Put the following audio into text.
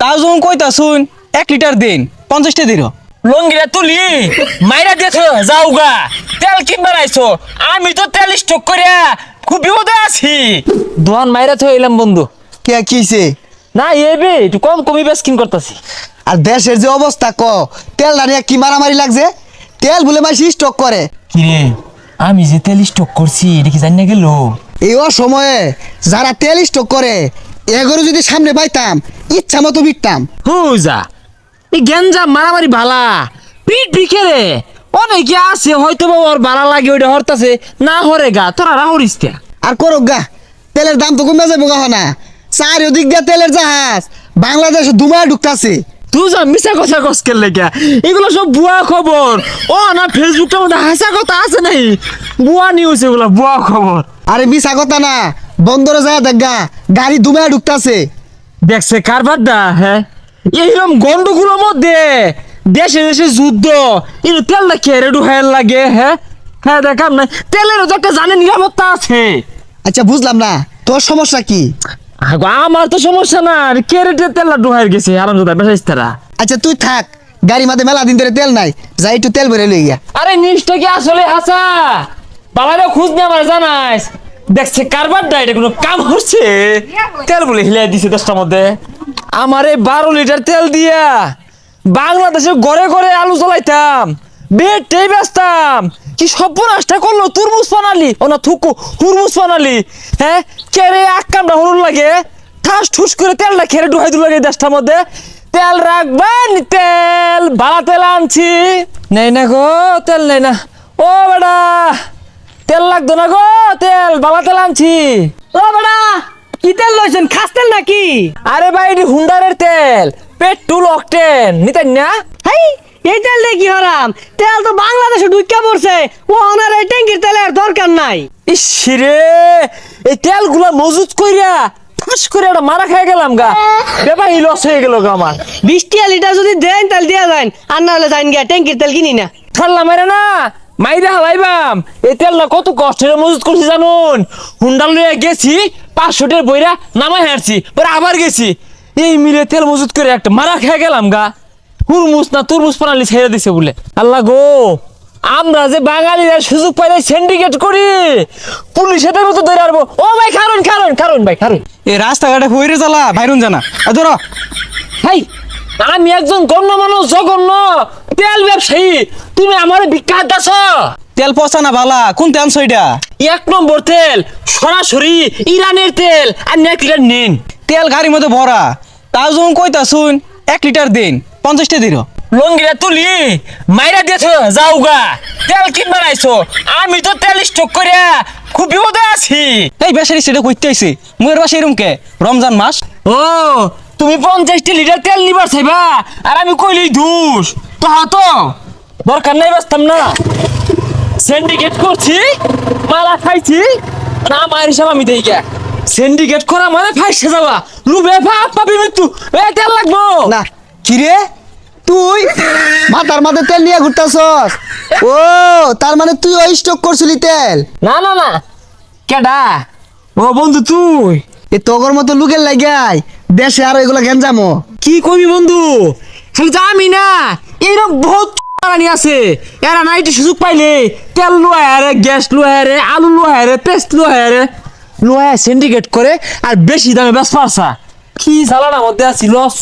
তাও যখন কইতা শুন 1 লিটার দিন 50টা দিন লঙ্গিরা তুলি মাইরা দিয়েছ যাওগা তেল কিনবার আইছো আমি তো তেল স্টক করিয়া খুব বিপদে আছি দোয়ান মাইরা তো এলাম বন্ধু কে কিছে না এবে একটু কম কমি বেশ কিন করতেছি আর দেশের যে অবস্থা তেল দাঁড়িয়ে কি মারামারি লাগছে তেল বলে মাইসি স্টক করে কিরে আমি যে তেল স্টক করছি এটা কি জানি না গেল এই অসময়ে যারা তেল স্টক করে এগোরো যদি সামনে পাইতাম ইচ্ছা মতো বিকতাম হুজা এই গেঞ্জা মারামারি ভালা পিট বিকে রে অনেকে আছে হয়তো বা ওর ভাড়া লাগে ওইটা হরতাছে না হরে গা তোরা রাহরিস কে আর করুক গা তেলের দাম তো কমে যাবো গা না চারিদিক দিয়ে তেলের জাহাজ বাংলাদেশে দুমায় ঢুকতাছে তুই যা মিশা কথা কসকের লেগে এগুলো সব ভুয়া খবর ও না ফেসবুকটার মধ্যে হাসা কথা আছে নাই ভুয়া নিউজ এগুলো ভুয়া খবর আরে মিশা কথা না বন্দরে যায় দেখা গাড়ি দুমায় ঢুকতাছে দেখছে কারবারটা হ্যাঁ এইরকম গন্ডগুলোর মধ্যে দেশে দেশে যুদ্ধ এই তেলটা খেয়ে রেডু হেল লাগে হ্যাঁ হ্যাঁ দেখাম না তেলেরও তো একটা জানে নিরাপত্তা আছে আচ্ছা বুঝলাম না তোর সমস্যা কি আগো আমার তো সমস্যা না কেরেটে তেলটা ডুহাই গেছে আরামদাদা বেশাইস্তারা আচ্ছা তুই থাক গাড়ি মাঝে মেলা দিন ধরে তেল নাই যাই একটু তেল ভরে লই গিয়া আরে নিউজটা কি আসলে হাসা বাবারে খোঁজ নিয়ে আমার জানাইস দেখছে কারবারটা এটা কোনো কাম হচ্ছে তেল বলে হিলাই দিছে 10টার মধ্যে আমারে 12 লিটার তেল দিয়া বাংলাদেশে ঘরে ঘরে আলু জ্বলাইতাম বেটে বেচতাম কি সর্বনাশটা করলো তুরমুজ বানালি ও না থুকু হুরমুজ বানালি হ্যাঁ কেরে আক্কামটা হরুন লাগে ঠাস ঠুস করে তেলটা খেরে ডুহাই দু লাগে 10টার মধ্যে তেল রাখবেন তেল ভাড়া তেল আনছি নেই না গো তেল নেই না ও বেটা তেল লাগতো না গো তেল বাবা তেল আনছি ও বেটা কি তেল লইছেন খাস তেল নাকি আরে ভাই এটি হুন্ডারের তেল পেট্রোল অকটেন নিতেন না হাই এই তেল দিয়ে কি হরাম তেল তো বাংলাদেশে ঢুইকা পড়ছে ও ওনার এই ট্যাঙ্কির তেলের দরকার নাই ইসরে এই তেলগুলা মজুত কইরা ঠাস করে একটা মারা খেয়ে গেলাম গা বেবাই লস হয়ে গেল গা আমার 20 লিটার যদি দেন তেল দিয়া যান আর না হলে যাইন গিয়া ট্যাঙ্কির তেল কিনি না ঠাল্লা মেরে না মাইরা হালাইবাম এই তেলটা কত কষ্টের মজুত করছি জানুন হুন্ডা লইয়া গেছি 500 টাকা বইরা নামাই হারছি পরে আবার গেছি এই মিলে তেল মজুত করে একটা মারা খেয়ে গেলাম গা হুরমুজ না তুরমুজ পানালি ছেড়ে দিছে বলে আল্লাহ গো আমরা যে বাঙালিরা সুযোগ পাইলে সিন্ডিকেট করি পুলিশের মতো ধরে আসবো ও ভাই কারণ ভাই কারণ এই রাস্তাঘাটে হইরে জ্বালা বাইরুন জানা ধরো হাই আমি একজন গণ্যমান্য জঘন্য তেল ব্যবসায়ী তুমি আমার ভিক্ষা দাস তেল পচা না বালা কোন তেল সইটা 1 নম্বর তেল সরাসরি ইরানের তেল আর 1 লিটার নিন তেল গাড়ির মধ্যে ভরা তাও যখন কইতা শুন 1 লিটার দিন 50টা দিন লঙ্গিরা তুলি মাইরা দিয়েছ যাওগা তেল কিনবার আইছো আমি তো তেল স্টক করিয়া খুব বিপদে আছি এই বেশারি সেটা কইতে আইছে মুয়ের বাসা এরম কে রমজান মাস ও তুমি 50টা লিটার তেল নিবার চাইবা আর আমি কইলেই দুষ তো হাতো দরকার নাই বাঁচতাম না সিন্ডিকেট করছি মালা খাইছি না মায়ের হিসাব আমি দেই গে সিন্ডিকেট করা মানে ফাইসে যাওয়া লুবে ভাব পাবি মৃত্যু এ তেল লাগবো না কিরে তুই মাথার মাঝে তেল নিয়ে ঘুরতাছস ও তার মানে তুই ওই স্টক করছিলি তেল না না না কেডা ও বন্ধু তুই এ তোগর মতো লুকের লাগাই দেশে আর এগুলো গেঞ্জামো কি কবি বন্ধু খালি তো আমি না এরকম বহুত রানি আছে এরা নাইটি সুযোগ পাইলে তেল লোয়া রে গ্যাস লোয়া রে আলু লোয়া রে পেস্ট লোয়া রে লোয়া সিন্ডিকেট করে আর বেশি দামে বেশ পারছা কি জ্বালানার মধ্যে আছি লস